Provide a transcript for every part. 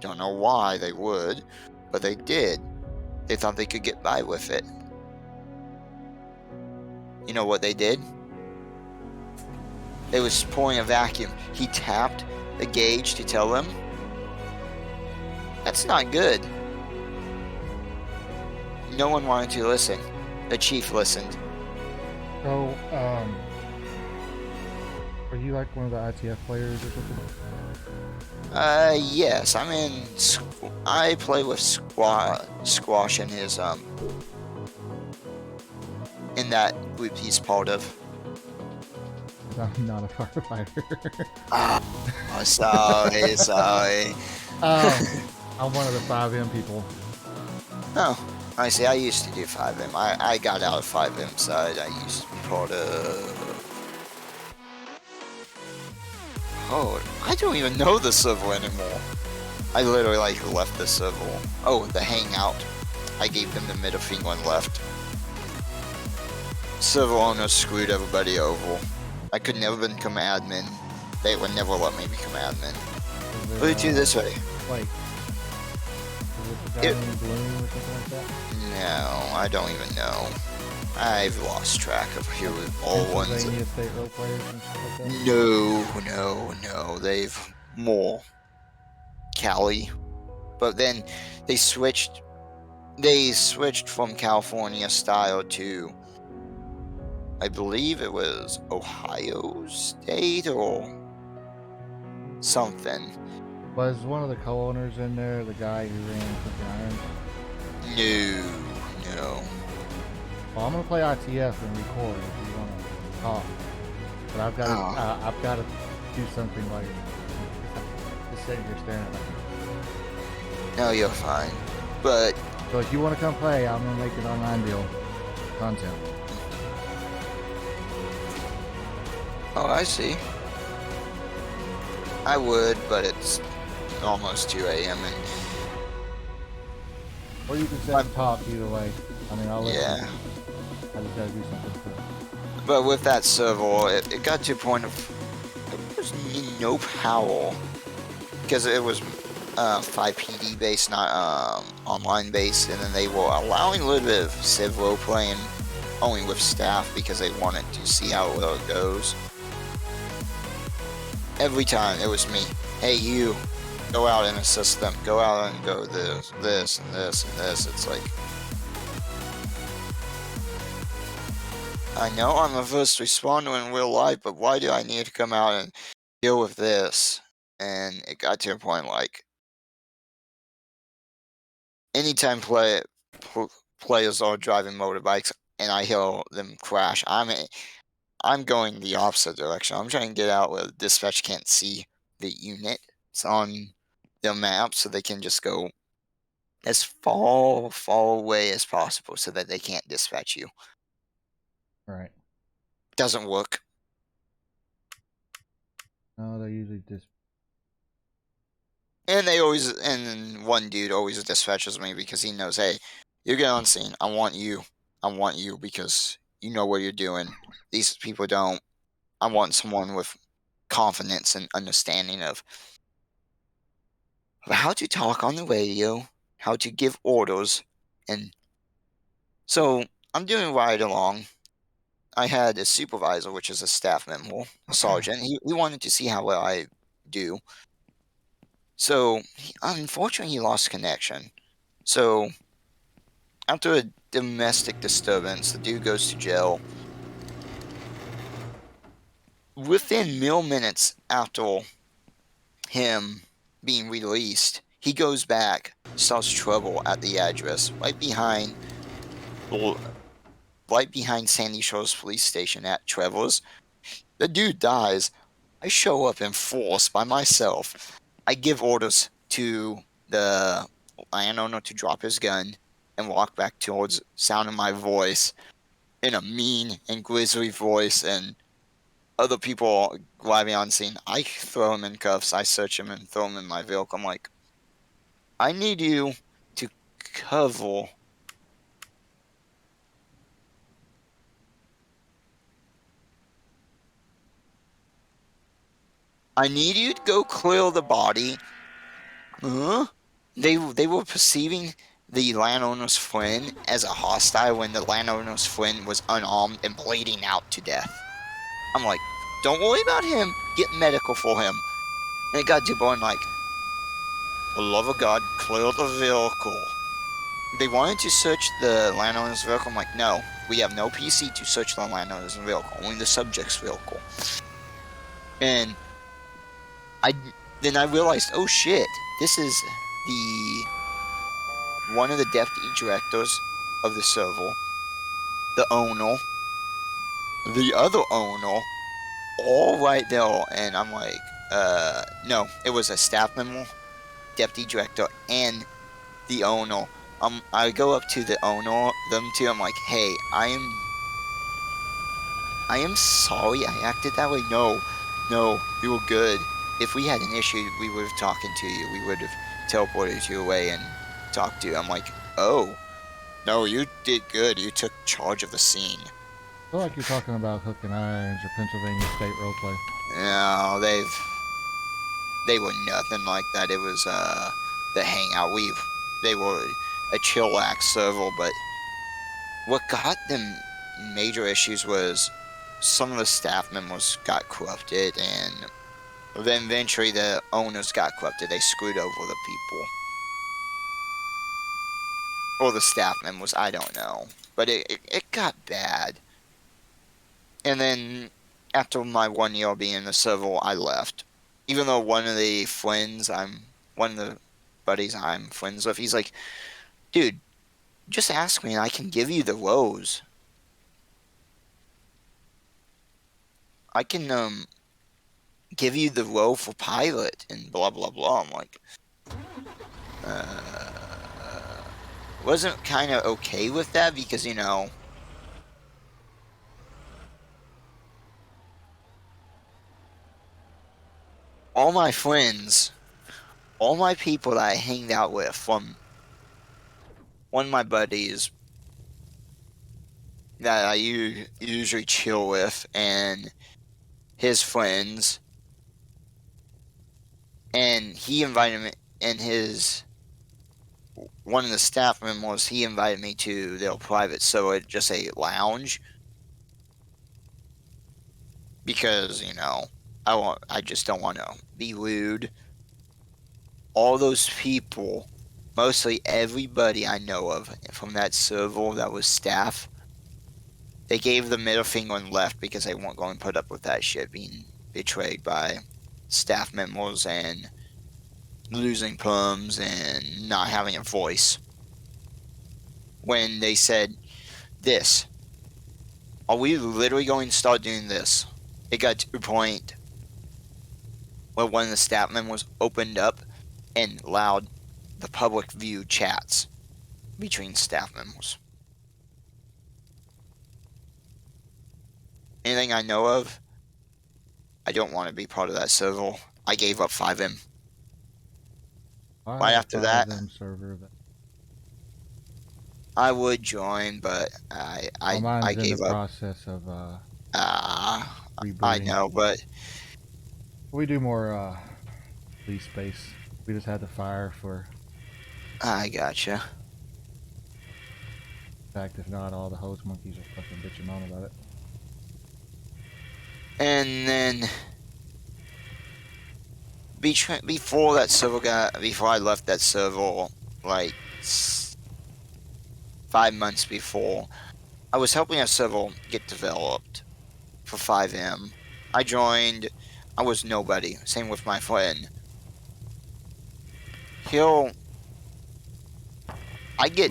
don't know why they would, but they did. They thought they could get by with it. You know what they did? They was pouring a vacuum. He tapped the gauge to tell them. That's not good. No one wanted to listen. The chief listened. So, are you like one of the ITF players or something? Yes, I play with Squash in his, in that group he's part of. I'm not a firefighter. Oh, sorry. I'm one of the 5M people. Oh, I see. I used to do 5M. I got out of 5M side. I used to be part of... Oh, I don't even know the server anymore. I literally, like, left the server. Oh, the hangout. I gave them the middle finger and left. Server owners screwed everybody over. I could never become admin. They would never let me become admin. Put it to you this way. Like, is it the guy named Bloom or something like that? No, I don't even know. I've lost track of who all ones. Pennsylvania State role players and stuff like that? No. They've more Cali. But then they switched from California style to, I believe it was Ohio State or something. Was one of the co-owners in there the guy who ran Cooking Iron? No. Well, I'm gonna play ITF and record if you want to talk. But I've got to do something like just sitting here staring at it. No, you're fine. But so if you want to come play, I'm gonna make an online deal content. Oh, I see. I would, but it's almost 2 a.m. and... Or you can sit and talk either way. I mean, I'll let you. Yeah. I just gotta do something for it. But with that server, it got to a point of there was no power. Because it was 5PD based, not online based, and then they were allowing a little bit of Civ role playing only with staff because they wanted to see how well it goes. Every time it was me. Hey, you, go out and assist them. Go out and go this, and this, and this. It's like, I know I'm a first responder in real life, but why do I need to come out and deal with this? And it got to a point like, anytime players are driving motorbikes and I hear them crash, I'm going the opposite direction. I'm trying to get out where dispatch can't see the unit. It's on the map, so they can just go as far away as possible so that they can't dispatch you. Right. Doesn't work. No, they usually just... And one dude always dispatches me because he knows, hey, you get on scene. I want you because you know what you're doing. These people don't. I want someone with confidence and understanding of how to talk on the radio, how to give orders, and so I'm doing right along. I had a supervisor, which is a staff member, a sergeant. He wanted to see how well I do. So, unfortunately, he lost connection. So, after a domestic disturbance, the dude goes to jail. Within mere minutes after him being released, he goes back, starts trouble at the address right behind Sandy Shores Police Station at Trevor's. The dude dies. I show up in force by myself. I give orders to the landowner to drop his gun and walk back towards sound of my voice in a mean and grisly voice, and other people arriving on scene. I throw him in cuffs. I search him and throw him in my vehicle. I'm like, I need you to cover. I need you to go clear the body. Huh? they were perceiving the landowner's friend as a hostile when the landowner's friend was unarmed and bleeding out to death. I'm like, don't worry about him. Get medical for him. And it got to point like, for the love of God, clear the vehicle. They wanted to search the landowner's vehicle. I'm like, no, we have no PC to search the landowner's vehicle, only the subject's vehicle. And I then I realized, oh shit, this is the one of the deputy directors of the server, the owner, the other owner, all right there. And I'm like, no, it was a staff member, deputy director, and the owner. I go up to the owner, them two. I'm like, hey, I am sorry I acted that way. No, no, you were good. If we had an issue, we would have talking to you. We would have teleported you away and talked to you. I'm like, oh, no, you did good. You took charge of the scene. I feel like you're talking about Hook and Irons or Pennsylvania State Roleplay. No, they were nothing like that. It was the hangout. They were a chillax server, but what got them major issues was some of the staff members got corrupted, and then eventually the owners got corrupted. They screwed over the people or the staff members. I don't know, but it got bad. And then after my 1 year being in the server, I left. Even though one of the buddies I'm friends with, he's like, dude, just ask me and I can give you the rows. I can give you the role for pilot and blah blah blah. I'm like, wasn't kind of okay with that because all my friends, all my people that I hanged out with, from one of my buddies that I usually chill with, and his friends, and he invited me, and his one of the staff members, he invited me to their private, so it just a lounge because I just don't want to be rude. All those people, mostly everybody I know of from that server that was staff, they gave the middle finger and left because they weren't going to put up with that shit, being betrayed by staff members and losing perms and not having a voice. When they said this, are we literally going to start doing this? It got to a point where one of the staff members opened up and allowed the public view chats between staff members. Anything I know of, I don't want to be part of that server. I gave up 5M. I Right have a after that, 5M server that. I would join, but Well, I mine's in the gave up. process of I rebooting. know, but We do more lease space. We just had to fire for I gotcha. fact, if not, all the host monkeys are fucking bitching on about it. And then before I left that server, like 5 months before, I was helping a server get developed for 5M. I joined. I was nobody. Same with my friend. He'll. I get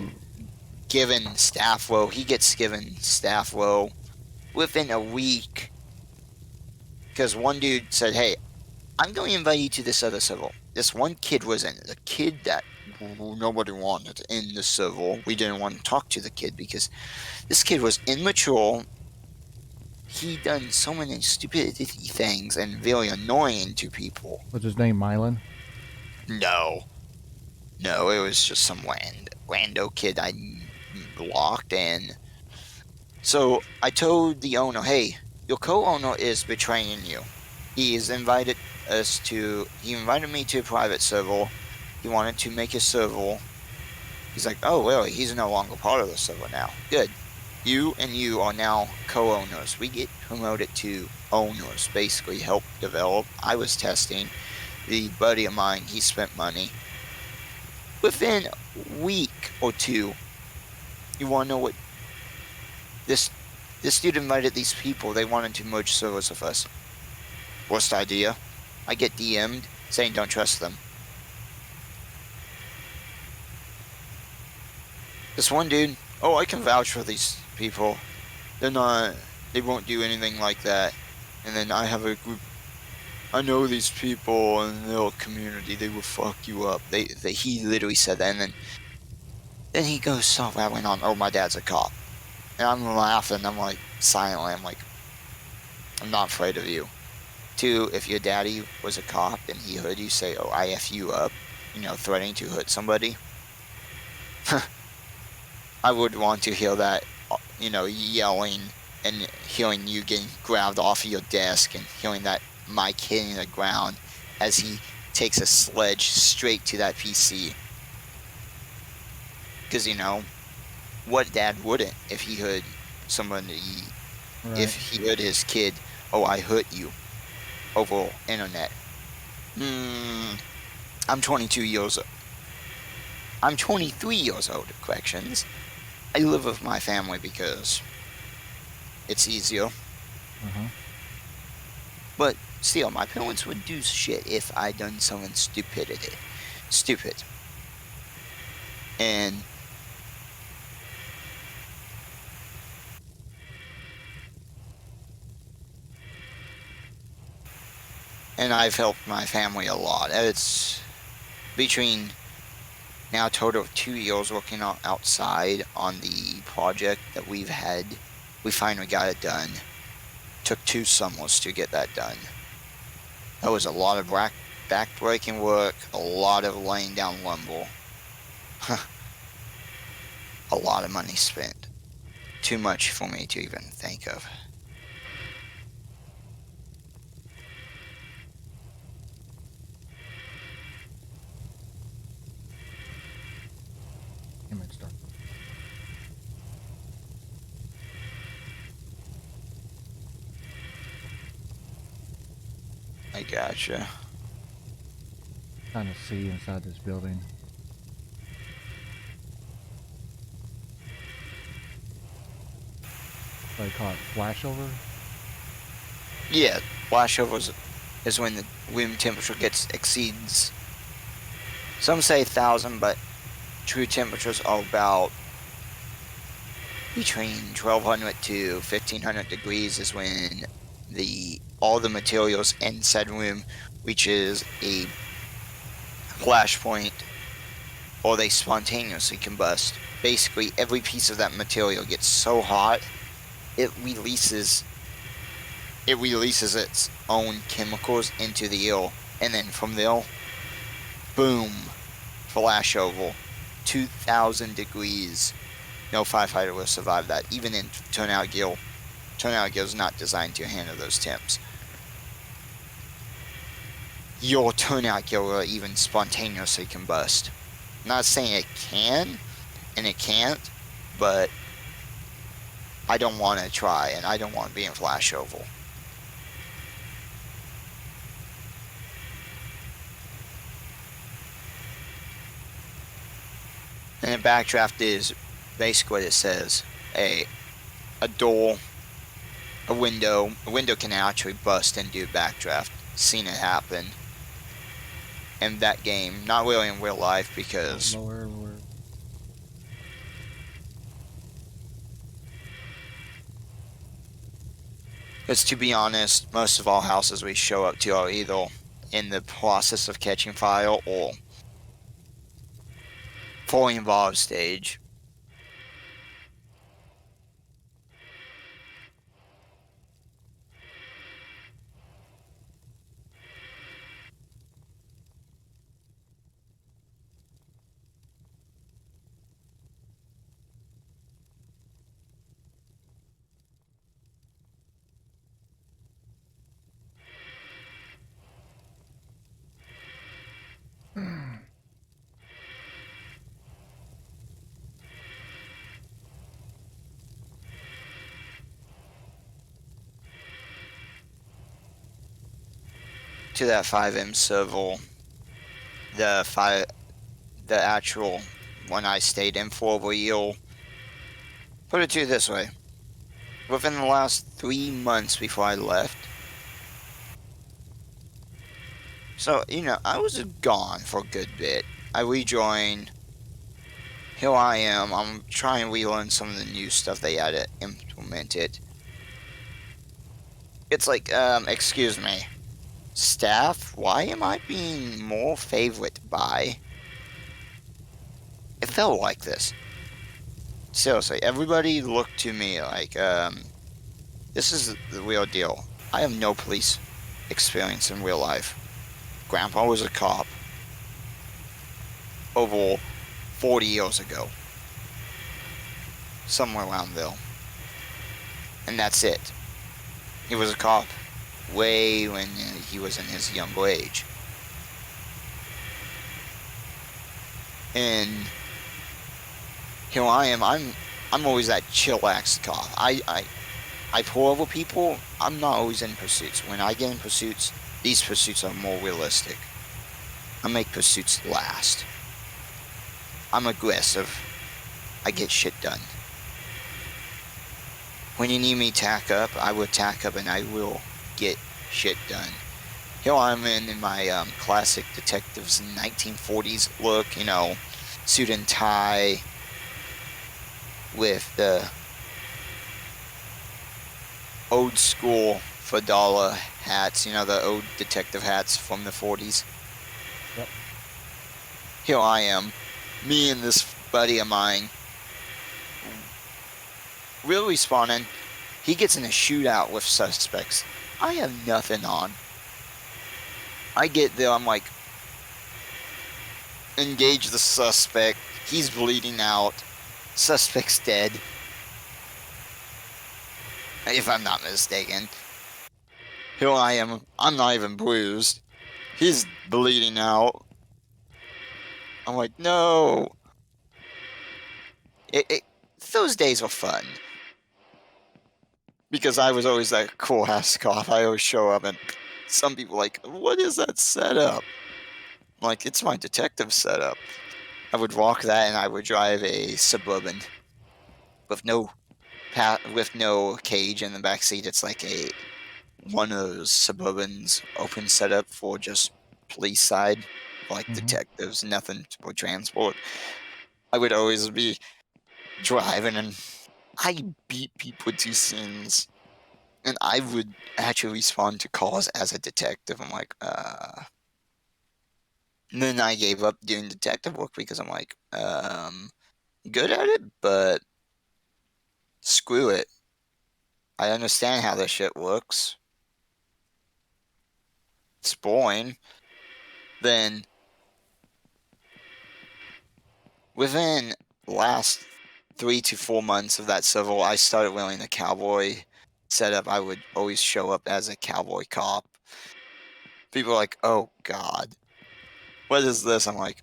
given staff row. He gets given staff row within a week. Because one dude said, hey, I'm going to invite you to this other server. This one kid was in it. A kid that nobody wanted in the server. We didn't want to talk to the kid because this kid was immature. He done so many stupidity things and very annoying to people. What's his name, Mylan? No. No, it was just some rando kid I blocked, and so I told the owner, hey, your co-owner is betraying you. He invited me to a private server, He wanted to make his server. He's like, oh, well, he's no longer part of the server now. Good. You and you are now co-owners. We get promoted to owners, basically help develop. I was testing. The buddy of mine, he spent money. Within a week or two, you want to know what this this dude invited these people. They wanted to merge servers with us. Worst idea. I get DM'd saying don't trust them. This one dude, oh, I can vouch for these people. They're not, they won't do anything like that. And then I have a group, I know these people in the little community, they will fuck you up. He literally said that. And then he goes so rattling on, oh, my dad's a cop. And I'm laughing. I'm like, silently, I'm like, I'm not afraid of you. Two, if your daddy was a cop and he heard you say, oh, I F you up, threatening to hurt somebody, I would want to hear that, yelling and hearing you getting grabbed off of your desk and hearing that mic hitting the ground as he takes a sledge straight to that PC. Because, what dad wouldn't if he heard somebody, Right. if he heard his kid, oh, I hurt you over internet. I'm 22 years old. I'm 23 years old, corrections. I live with my family because it's easier. Uh-huh. But still, my parents would do shit if I done something stupid. And I've helped my family a lot. It's between now a total of 2 years working outside on the project that we've had. We finally got it done. Took 2 summers to get that done. That was a lot of back-breaking work, a lot of laying down lumber. A lot of money spent. Too much for me to even think of. Image start. I gotcha. Trying to see inside this building. What do they call it? Flashover? Yeah, flashovers is when the room temperature exceeds. Some say 1,000, but true temperatures are about between 1,200 to 1,500 degrees is when all the materials in said room reaches a flash point, or they spontaneously combust. Basically, every piece of that material gets so hot it releases its own chemicals into the air, and then from there, boom, flashover, 2,000 degrees. No firefighter will survive that, even in turnout gear. Turnout gear is not designed to handle those temps. Your turnout gear will even spontaneously combust. Not saying it can, and it can't, but I don't want to try, and I don't want to be in flashover. And a backdraft is basically what it says. A door, a window can actually bust and do backdraft. Seen it happen in that game, not really in real life because Lower. to be honest, most of all houses we show up to are either in the process of catching fire or fully involved stage. to that 5M civil, the five, the actual one I stayed in for real. Put it to you this way: within the last 3 months before I left, so I was gone for a good bit. I rejoined. Here I am. I'm trying to relearn some of the new stuff they had to implement it. It's like, excuse me, staff, why am I being more favorite by? It felt like this. Seriously, everybody looked to me like, this is the real deal. I have no police experience in real life. Grandpa was a cop over 40 years ago, somewhere around there. And that's it. He was a cop way when he was in his younger age. And here I am. I'm always that chillax cop. I pull over people. I'm not always in pursuits. When I get in pursuits, these pursuits are more realistic. I make pursuits last. I'm aggressive. I get shit done. When you need me tack up, I will tack up and I will get shit done. Here I'm in my classic detectives 1940s look, suit and tie with the old school fedora hats, the old detective hats from the 40s. Yep. Here I am, me and this buddy of mine, really spawning. He gets in a shootout with suspects. I have nothing on. I get there, I'm like, engage the suspect. He's bleeding out. Suspect's dead. If I'm not mistaken. Here I am. I'm not even bruised. He's bleeding out. I'm like, no. It those days were fun. Because I was always that cool ass cop. I always show up and some people like, what is that setup? I'm like, it's my detective setup. I would walk that and I would drive a Suburban with no cage in the back seat. It's like one of those Suburbans open setup for just police side, like Mm-hmm. detectives, nothing for transport. I would always be driving and I beat people to scenes. And I would actually respond to calls as a detective. I'm like, And then I gave up doing detective work because I'm like, good at it, but screw it. I understand how this shit works. It's boring. Then within the last 3 to 4 months of that civil, I started wearing the cowboy setup. I would always show up as a cowboy cop. People are like, oh God, what is this? I'm like,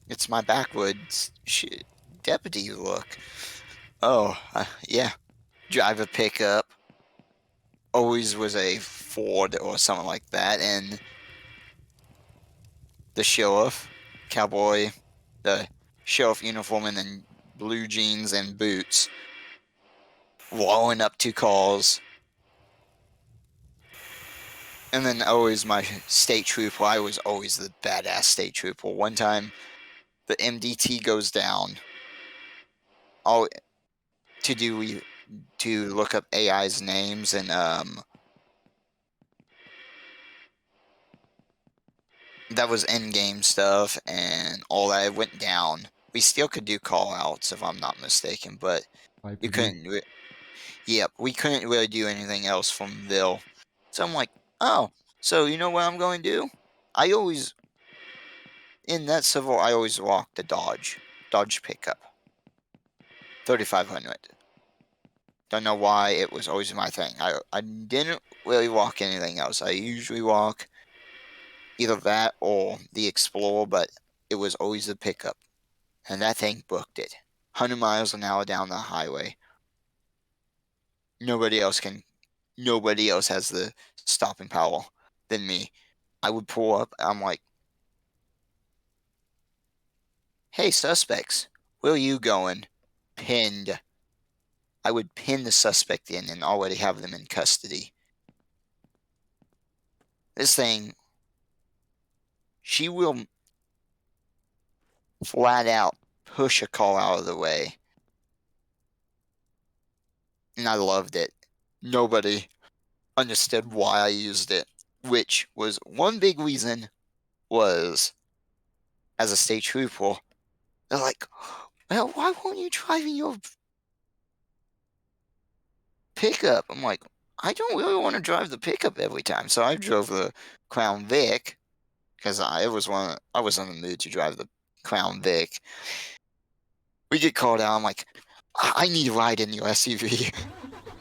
it's my backwoods shit, deputy look. Oh, yeah. Drive a pickup. Always was a Ford or something like that. And the sheriff, cowboy, the sheriff uniform, and then blue jeans and boots, blowing up 2 calls. And then always my state trooper. I was always the badass state trooper. One time, the MDT goes down. All to look up AI's names and that was in-game stuff and all that went down. We still could do call outs if I'm not mistaken, but we IPD. couldn't. Yep, we couldn't really do anything else from Ville. So I'm like, oh, so you know what I'm going to do? I always in that civil, I always walk the Dodge pickup, 3500. Don't know why it was always my thing. I didn't really walk anything else. I usually walk either that or the Explorer, but it was always the pickup. And that thing booked it. 100 miles an hour down the highway. Nobody else has the stopping power than me. I would pull up. I'm like, hey, suspects, where are you going? Pinned. I would pin the suspect in and already have them in custody. This thing, she will flat out push a car out of the way. And I loved it. Nobody understood why I used it, which was one big reason was as a state trooper, they're like, well, why won't you drive in your pickup? I'm like, I don't really want to drive the pickup every time. So I drove the Crown Vic because I was in the mood to drive the Crown Vic. We get called out. I'm like, I need a ride in your SUV.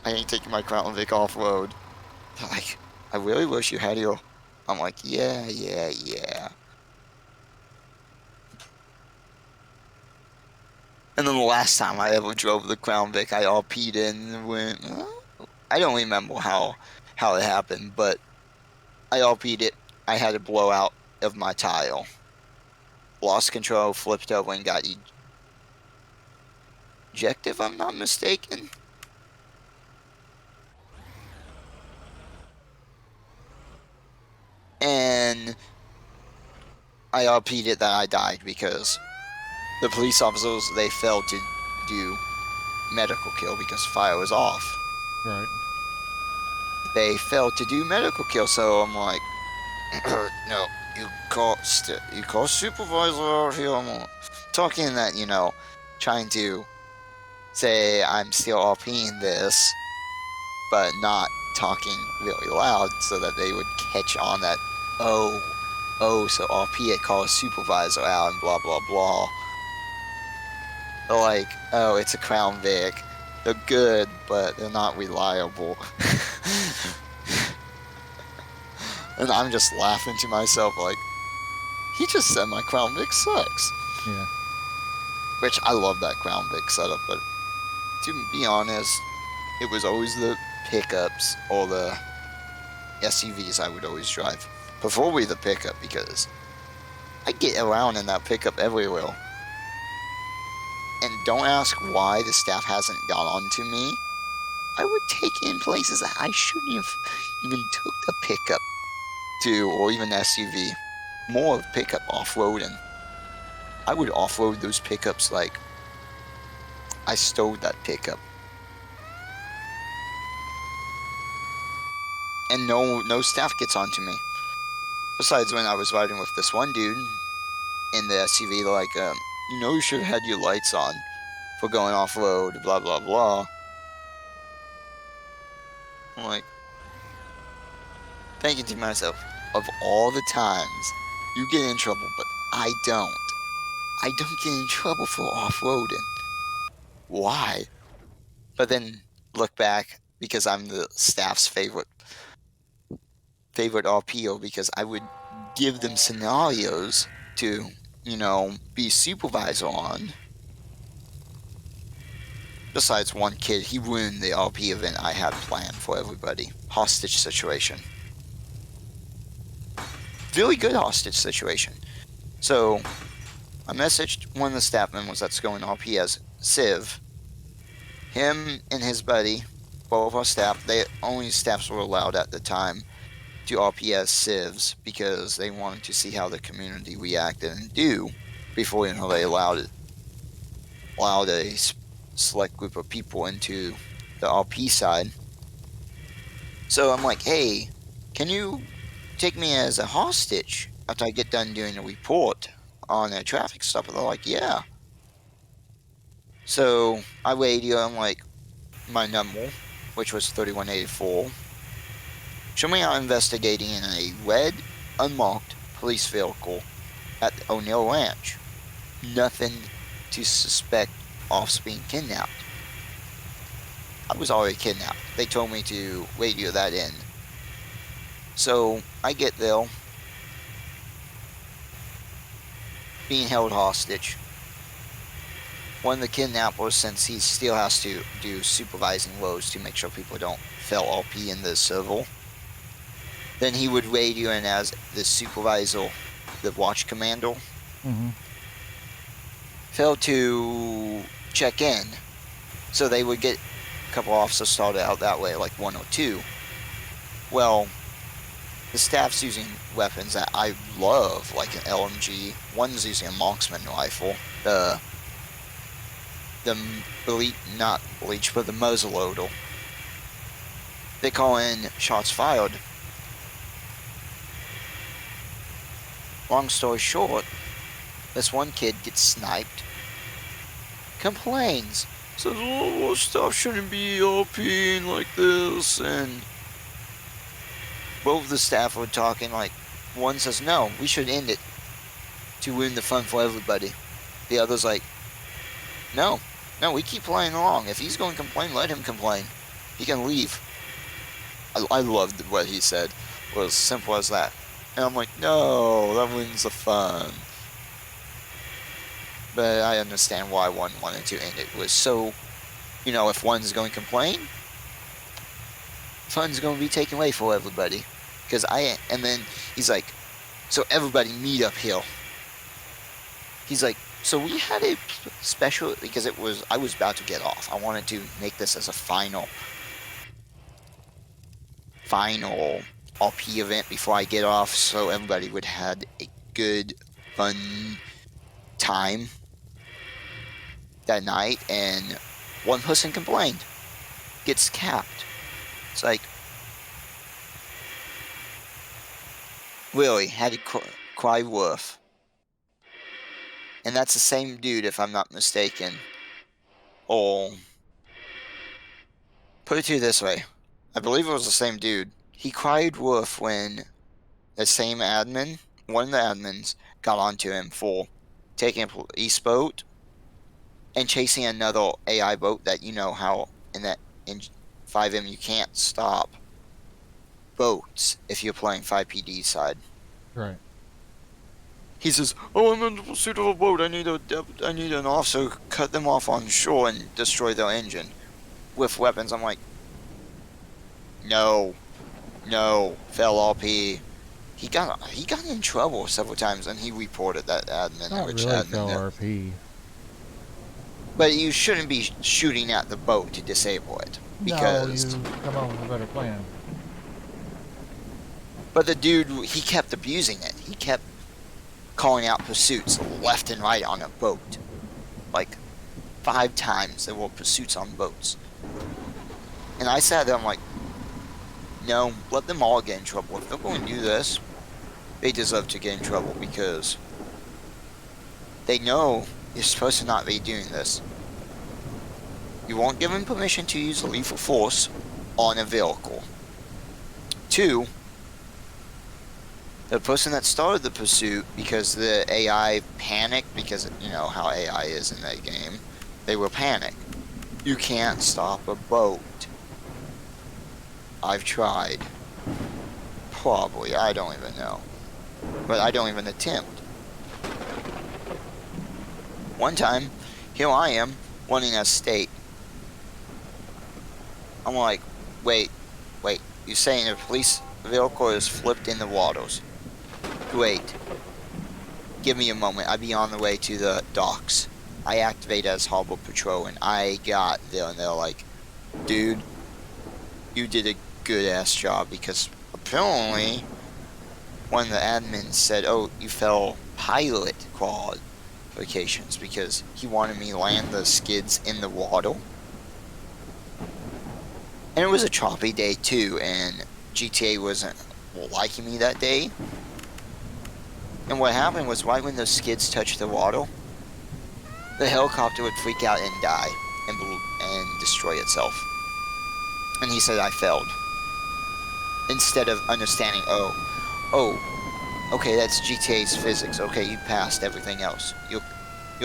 I ain't taking my Crown Vic off road. They're like, I really wish you had your. I'm like, yeah, yeah, yeah. And then the last time I ever drove the Crown Vic, I all peed in and went. I don't remember how it happened, but I all peed it. I had a blowout of my tile. Lost control, flipped over, and got ejected, if I'm not mistaken. And I RP'd it that I died because the police officers, they failed to do medical kill because fire was off. Right. They failed to do medical kill, so I'm like, no, you call supervisor out here. I'm talking that, trying to say I'm still RPing this, but not talking really loud so that they would catch on that, so RP it call a supervisor out and blah blah blah. They're like, oh, it's a Crown Vic. They're good, but they're not reliable. And I'm just laughing to myself like, he just said my Crown Vic sucks. Yeah. Which I love that Crown Vic setup, but to be honest, it was always the pickups or the SUVs I would always drive. Preferably the pickup because I get around in that pickup everywhere. And don't ask why the staff hasn't got on to me. I would take in places that I shouldn't have even took the pickup to, or even SUV. More of pickup off-roading. I would off-road those pickups like I stole that pickup. And no staff gets onto me. Besides when I was riding with this one dude in the SUV, like, you should have had your lights on for going off-road, blah, blah, blah. I'm like, thinking to myself, of all the times you get in trouble, but I don't. I don't get in trouble for off-roading. Why? But then look back because I'm the staff's favorite RPO because I would give them scenarios to, be supervisor on. Besides one kid, he ruined the RP event I had planned for everybody. Hostage situation. Really good hostage situation. So I messaged one of the staff members that's going RP as Civ. Him and his buddy, both our staff, they only staffs were allowed at the time to RP as Civs because they wanted to see how the community reacted and do before they allowed a select group of people into the RP side. So I'm like, hey, can you take me as a hostage after I get done doing a report on a traffic stop? And they're like, yeah. So I radio, I'm like, my number, which was 3184. Show me out investigating in a red, unmarked police vehicle at the O'Neill Ranch. Nothing to suspect of being kidnapped. I was already kidnapped. They told me to radio that in. So I get there, being held hostage. One of the kidnappers, since he still has to do supervising roles to make sure people don't fail LP in the civil, Then he would radio in as the supervisor, the watch commander, Mm-hmm. failed to check in. So they would get a couple officers started out that way, like one or two. Well, the staff's using weapons that I love, like an LMG. One's using a marksman rifle. Not bleach, but the muzzleloader. They call in shots fired. Long story short, this one kid gets sniped, complains, says, "Oh, well, stuff shouldn't be OPing like this," and both of the staff were talking. Like, one says, "No, we should end it to ruin the fun for everybody." The other's like, "No, no, we keep playing along. If he's going to complain, let him complain. He can leave." I loved what he said. It was simple as that. And I'm like, no, that ruins the fun. But I understand why one wanted to end it. It was so, if one's going to complain, fun's going to be taken away for everybody. And then he's like, so everybody meet up here. He's like, so we had a special, because I was about to get off. I wanted to make this as a final RP event before I get off, so everybody would have a good, fun time that night. And one person complained, gets capped. It's like, really, had to cry wolf. And that's the same dude, if I'm not mistaken. Or, put it to you this way, I believe it was the same dude. He cried wolf when the same admin, one of the admins, got onto him for taking a police boat and chasing another AI boat that how in 5M you can't stop boats if you're playing 5PD side. Right. He says, "Oh, I'm in the pursuit of a boat. I need an officer to cut them off on shore and destroy their engine with weapons." I'm like, no, fail RP. He got in trouble several times, and he reported that It's admin, not which really admin fell there. RP. But you shouldn't be shooting at the boat to disable it, No, because. you come up with a better plan. But the dude, he kept abusing it. He kept calling out pursuits left and right on a boat. Like 5 times there were pursuits on boats. And I sat there, I'm like, no, let them all get in trouble. If they're going to do this, they deserve to get in trouble, because they know you're supposed to not be doing this. You won't give them permission to use lethal force on a vehicle. 2, the person that started the pursuit, because the AI panicked, because how AI is in that game, they will panic. You can't stop a boat. I've tried. Probably, I don't even know. But I don't even attempt. One time, here I am, wanting a state. I'm like, wait, you're saying a police vehicle is flipped in the waters. Wait. Give me a moment. I'd be on the way to the docks. I activate as Harbor Patrol, and I got there, and they're like, dude, you did a good-ass job, because apparently one of the admins said, oh, you fell pilot qualifications, because he wanted me to land the skids in the water. And it was a choppy day, too, and GTA wasn't liking me that day. And what happened was, right when those skids touched the water, the helicopter would freak out and die and destroy itself. And he said I failed. Instead of understanding, okay, that's GTA's physics. Okay, you passed everything else. You're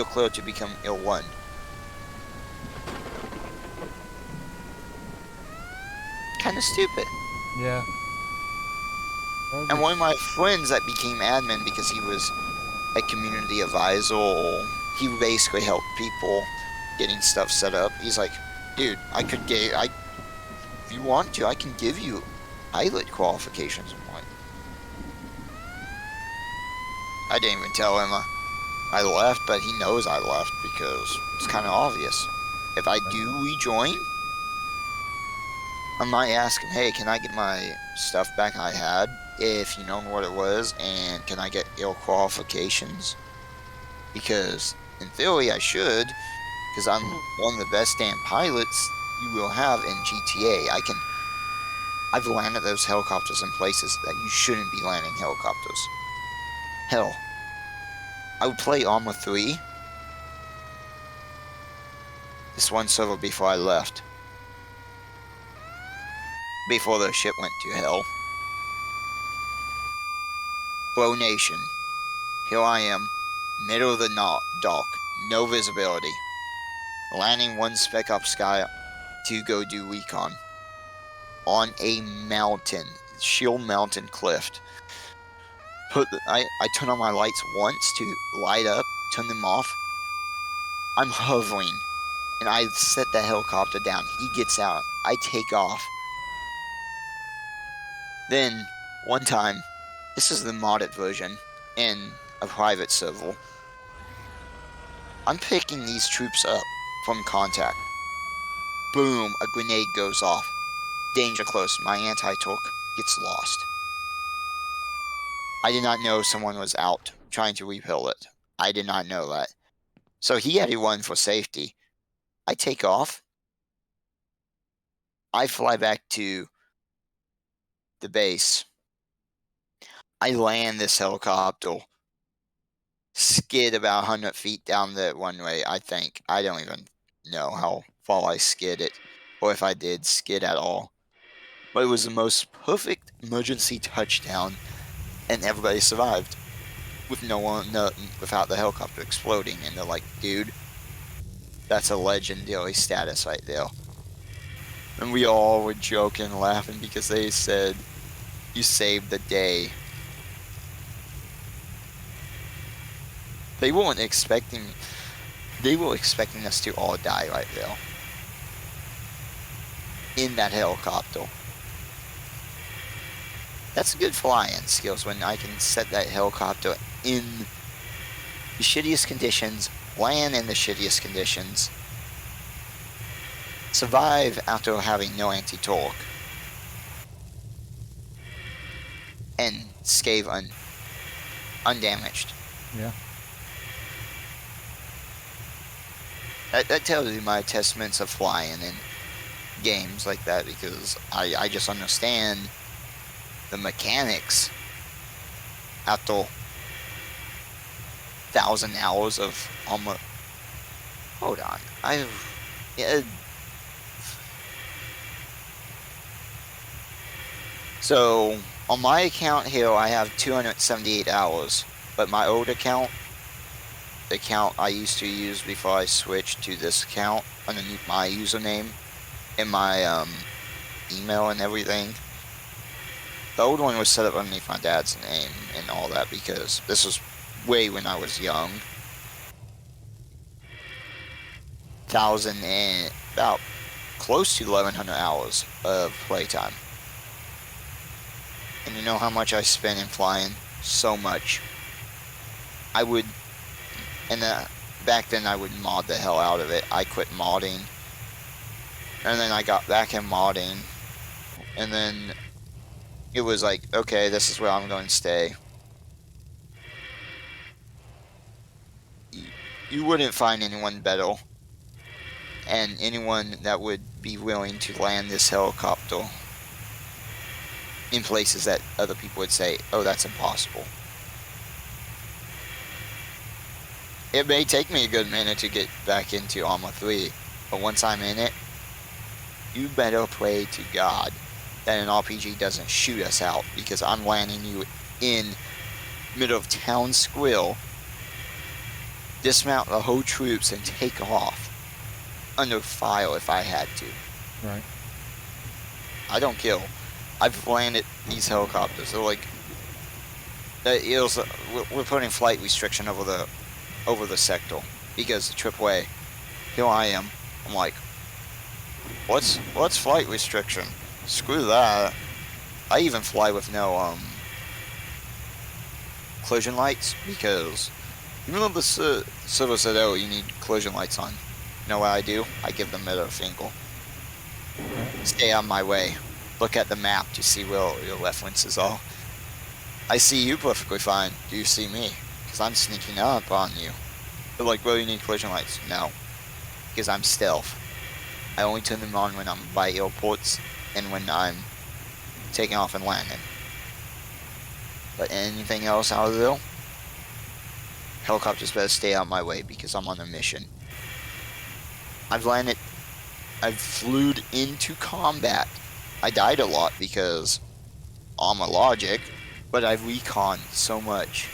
clear to become L1. Kind of stupid. Yeah. And one of my friends that became admin because he was a community advisor, or he basically helped people getting stuff set up. He's like, dude, if you want to, I can give you pilot qualifications. I'm like, I didn't even tell him I left, but he knows I left because it's kind of obvious. If I do rejoin, I might ask him, hey, can I get my stuff back I had, if you know what it was, and can I get ill qualifications? Because in theory I should, because I'm one of the best damn pilots you will have in GTA. I've landed those helicopters in places that you shouldn't be landing helicopters. Hell, I would play Arma 3, this one server before I left, before the ship went to hell. Bro Nation, here I am, middle of the dock, no visibility, landing one speck up sky to go do recon on a mountain, Shield Mountain cliff. I turn on my lights once to light up, turn them off. I'm hovering, and I set the helicopter down. He gets out. I take off. Then, one time, this is the modded version in a private server. I'm picking these troops up from contact. Boom, a grenade goes off. Danger close. My anti-torque gets lost. I did not know someone was out trying to refill it. I did not know that. So he had to run for safety. I take off. I fly back to the base. I land this helicopter, skid about 100 feet down the runway, I think. I don't even know how far I skid it, or if I did skid at all. But it was the most perfect emergency touchdown, and everybody survived with without the helicopter exploding. And they're like, dude, that's a legendary status right there. And we all were joking and laughing because they said, you saved the day. They were expecting us to all die right there. In that helicopter. That's good flying skills when I can set that helicopter in the shittiest conditions, land in the shittiest conditions, survive after having no anti-torque, and scathe undamaged. Yeah. That tells you my testaments of flying in games like that, because I just understand the mechanics after 1,000 hours of almost. Hold on, So on my account here, I have 278 hours, but my old account, the account I used to use before I switched to this account underneath my username and my email and everything. The old one was set up underneath my dad's name and all that because this was way when I was young. 1,000 and about close to 1,100 hours of playtime. And you know how much I spent in flying? So much. I would, and back then I would mod the hell out of it. I quit modding, and then I got back in modding, and then it was like, okay, this is where I'm going to stay. You wouldn't find anyone better, and anyone that would be willing to land this helicopter in places that other people would say, oh, that's impossible. It may take me a good minute to get back into Arma 3, but once I'm in it, you better pray to God that an RPG doesn't shoot us out, because I'm landing you in middle of town square, dismount the whole troops and take off under fire if I had to. Right. I don't kill. I've landed these helicopters. They're like, we're putting flight restriction over the sector because the AAA. Here I am. I'm like, what's flight restriction? Screw that. I even fly with no collision lights because even though the server said, "Oh, you need collision lights on," you know what I do? I give them middle finger. Stay on my way. Look at the map to see where your references are. I see you perfectly fine. Do you see me? Because I'm sneaking up on you. They're like, well, you need collision lights. No, because I'm stealth. I only turn them on when I'm by airports and when I'm taking off and landing. But anything else out of there, helicopters better stay out my way because I'm on a mission. I've landed, I've flew into combat. I died a lot because all my logic, but I've reconned so much.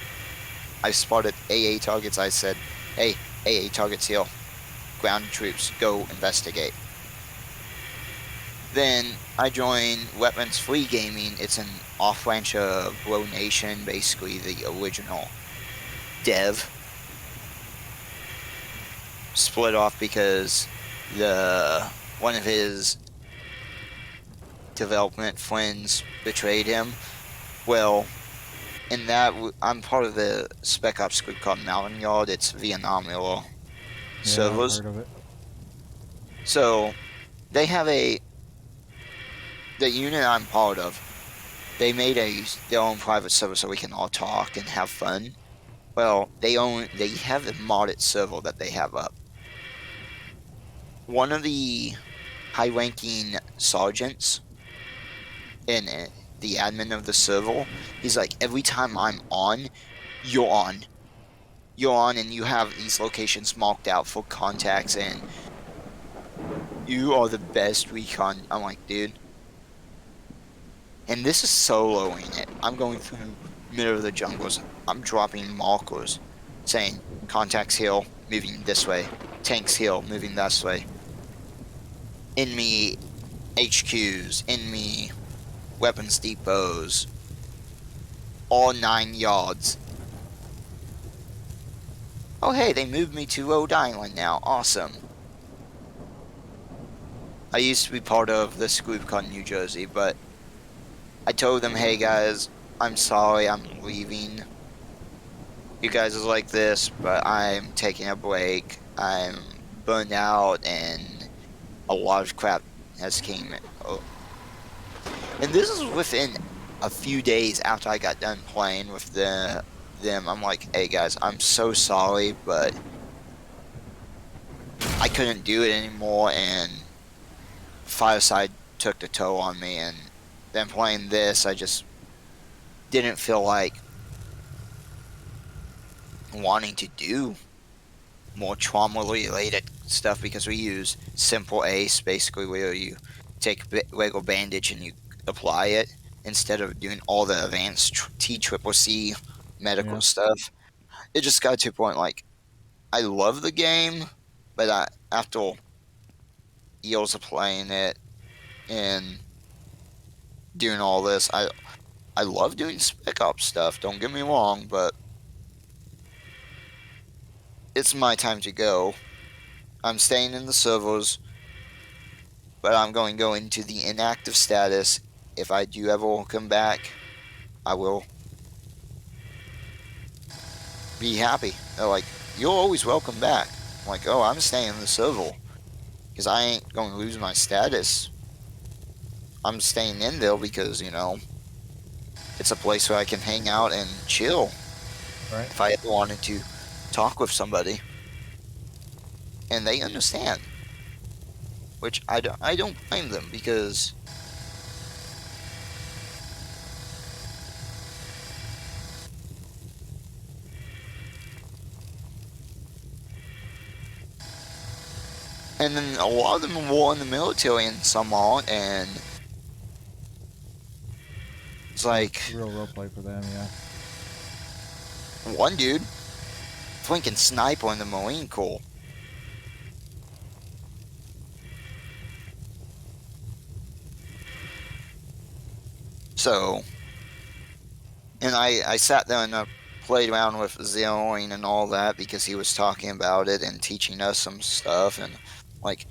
I spotted AA targets. I said, hey, AA targets here. Grounded troops, go investigate. Then I joined Weapons Free Gaming. It's an off-branch of Bro Nation, basically the original dev. Split off because one of his development friends betrayed him. Well, in that, I'm part of the Spec Ops group called Mountain Yard. It's Vietnam era Yeah, I've servers. heard of it. So they have the unit I'm part of. They made their own private server so we can all talk and have fun. Well, they have a modded server that they have up. One of the high-ranking sergeants in the admin of the server, he's like, every time I'm on, you're on. You're on, and you have these locations marked out for contacts, and you are the best recon. I'm like, dude. And this is soloing it. I'm going through middle of the jungles. I'm dropping markers saying contacts here, moving this way. Tanks here, moving this way. Enemy HQs, enemy weapons depots, all 9 yards. Oh hey, they moved me to Rhode Island now. Awesome. I used to be part of this group called New Jersey, but I told them, hey guys, I'm sorry, I'm leaving. You guys are like this, but I'm taking a break. I'm burned out, and a lot of crap has came. Oh. And this is within a few days after I got done playing with them. I'm like, hey guys, I'm so sorry, but I couldn't do it anymore, and Fireside took the toll on me, and then playing this, I just didn't feel like wanting to do more trauma related stuff because we use simple ACE, basically where you take regular bandage and you apply it instead of doing all the advanced T-triple-C medical Yeah. stuff. It just got to a point like I love the game, but after years of playing it and doing all this, I love doing Spec Ops stuff. Don't get me wrong, but it's my time to go. I'm staying in the servers, but I'm going to go into the inactive status. If I do ever come back, I will be happy. They're like, you're always welcome back. I'm like, oh, I'm staying in the server because I ain't going to lose my status. I'm staying in there because, it's a place where I can hang out and chill Right. if I ever wanted to talk with somebody. And they understand, which I don't blame them because and then a lot of them were in the military and some aren't, and it's Yeah, like it's real role play for them. Yeah. one dude flinking sniper in the Marine Corps. So, and I sat there and played around with zeroing and all that because he was talking about it and teaching us some stuff, and like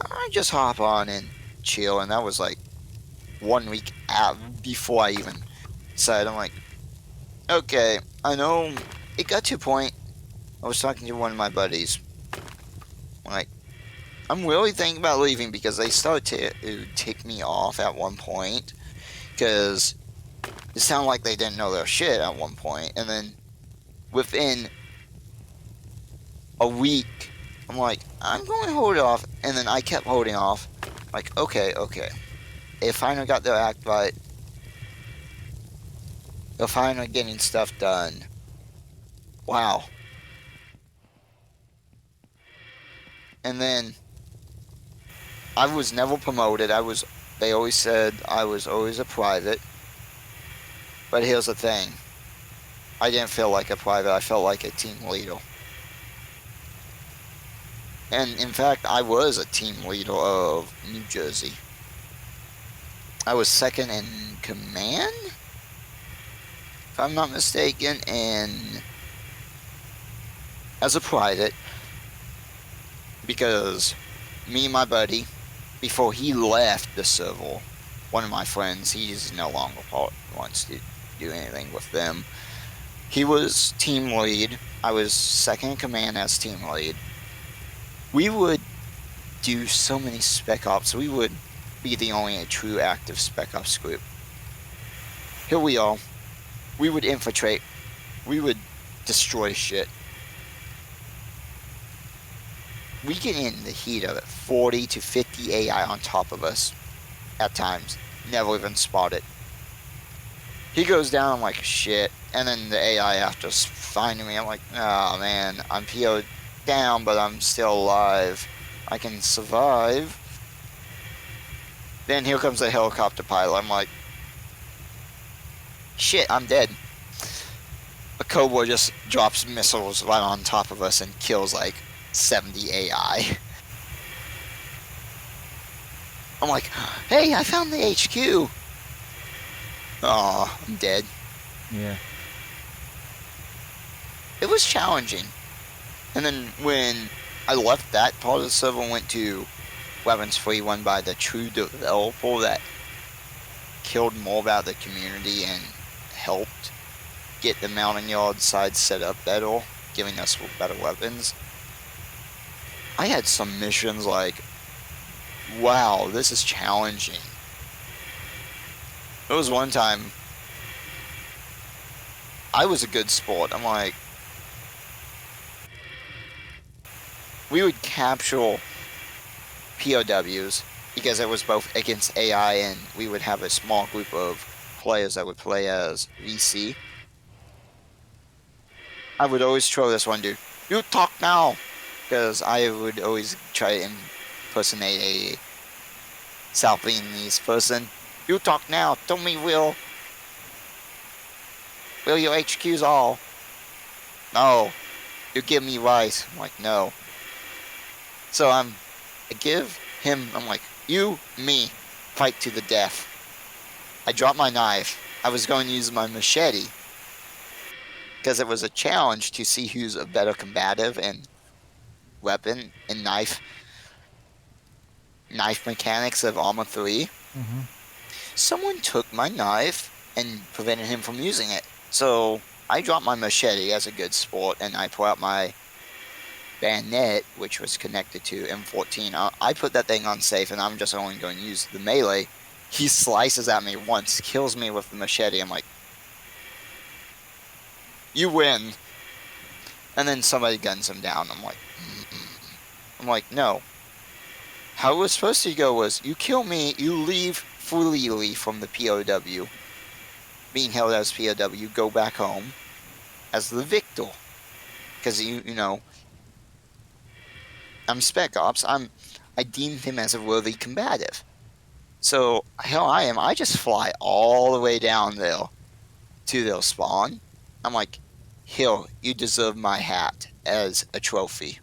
I just hop on and chill, and that was like one week out before I even decided. I'm like, Okay, I know it got to a point. I was talking to one of my buddies. Like, I'm really thinking about leaving because they started to tick me off at one point. Because it sounded like they didn't know their shit at one point, and then within a week, I'm like, I'm going to hold off, and then I kept holding off. Like, okay, okay. They finally got their act right. They're finally getting stuff done. Wow. And then I was never promoted. They always said I was always a private. But here's the thing. I didn't feel like a private. I felt like a team leader. And in fact, I was a team leader of New Jersey. I was second in command, if I'm not mistaken, and as a private, because me and my buddy, before he left the civil, one of my friends, he's no longer wants to do anything with them. He was team lead. I was second in command as team lead. We would do so many spec ops. We would be the only true active spec ops group. Here we are. We would infiltrate. We would destroy shit. We get in the heat of it. 40 to 50 AI on top of us at times. Never even spotted. He goes down, I'm like, shit. And then the AI after finding me, I'm like, oh man, I'm PO'd down, but I'm still alive. I can survive. Then here comes the helicopter pilot. I'm like, shit, I'm dead. A Cobra just drops missiles right on top of us and kills like 70 AI. I'm like, hey, I found the HQ. Oh, I'm dead. Yeah. It was challenging. And then when I left that part of the server and went to Weapons Free, one by the true developer that killed more about the community and helped get the mountain yard side set up better, giving us better weapons. I had some missions like, wow, this is challenging. There was one time I was a good sport. I'm like, we would capture POWs because it was both against AI and we would have a small group of players that would play as VC. I would always throw this one dude, you talk now, because I would always try to impersonate a South Vietnamese person. You talk now, tell me will your HQ's all? No, you give me rice. I'm like, no. So I give him, I'm like, you, me, fight to the death. I drop my knife. I was going to use my machete because it was a challenge to see who's a better combative and weapon and knife mechanics of Arma 3. Mm-hmm. Someone took my knife and prevented him from using it. So I dropped my machete as a good sport and I pull out my bayonet, which was connected to M14. I put that thing on safe and I'm just only going to use the melee. He slices at me once, kills me with the machete. I'm like, you win. And then somebody guns him down. I'm like, mm-mm. I'm like, no. How it was supposed to go was, you kill me, you leave freely from the POW, being held as POW, go back home as the victor. Because you know, I'm Spec Ops. I deemed him as a worthy combative. So here I am. I just fly all the way down there to their spawn. I'm like, here, you deserve my hat as a trophy.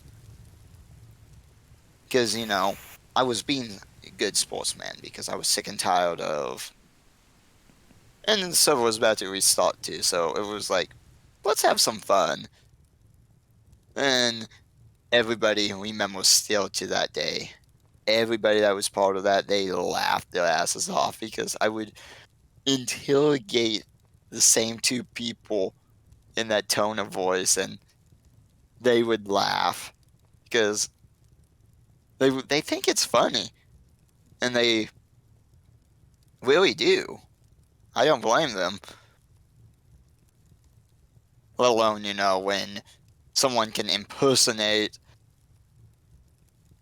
Because, you know, I was being a good sportsman because I was sick and tired of. And then the server was about to restart too, so it was like, let's have some fun. And everybody remembers still to that day. Everybody that was part of that, they laughed their asses off because I would interrogate the same two people in that tone of voice, and they would laugh because they think it's funny, and they really do. I don't blame them. Let alone, when someone can impersonate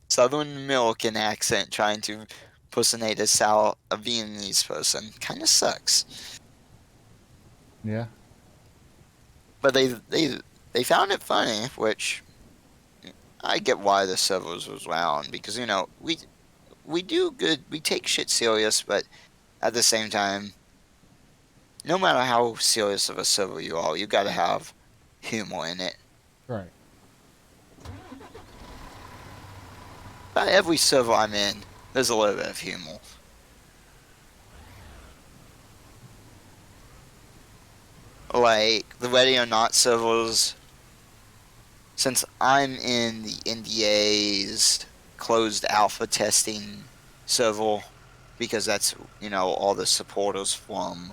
Southern American accent trying to impersonate a Vietnamese person. Kind of sucks. Yeah. But they found it funny, which I get why the servers was around because we do good, we take shit serious, but at the same time, no matter how serious of a server you are, you gotta have humor in it. Right. About every server I'm in, there's a little bit of humor. Like the Ready or Not servers, since I'm in the NDA's closed alpha testing server, because that's, all the supporters from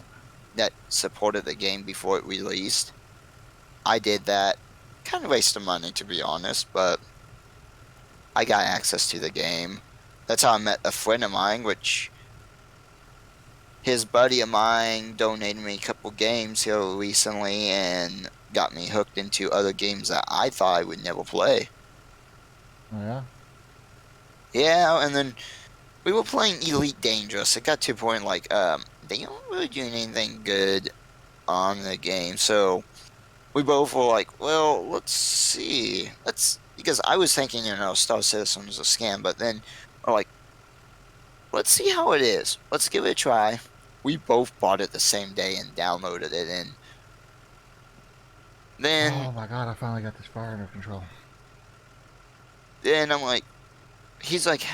that supported the game before it released. I did that. Kind of waste of money, to be honest, but I got access to the game. That's how I met a friend of mine, which his buddy of mine donated me a couple games here recently and got me hooked into other games that I thought I would never play. Oh, yeah. Yeah, and then we were playing Elite Dangerous. It got to a point like they don't really do anything good on the game, so we both were like, well, let's see. Let's because I was thinking, Star Citizen was a scam, but then we're like, let's see how it is. Let's give it a try. We both bought it the same day and downloaded it, and then Oh my god, I finally got this fire under control. I'm like, he's like,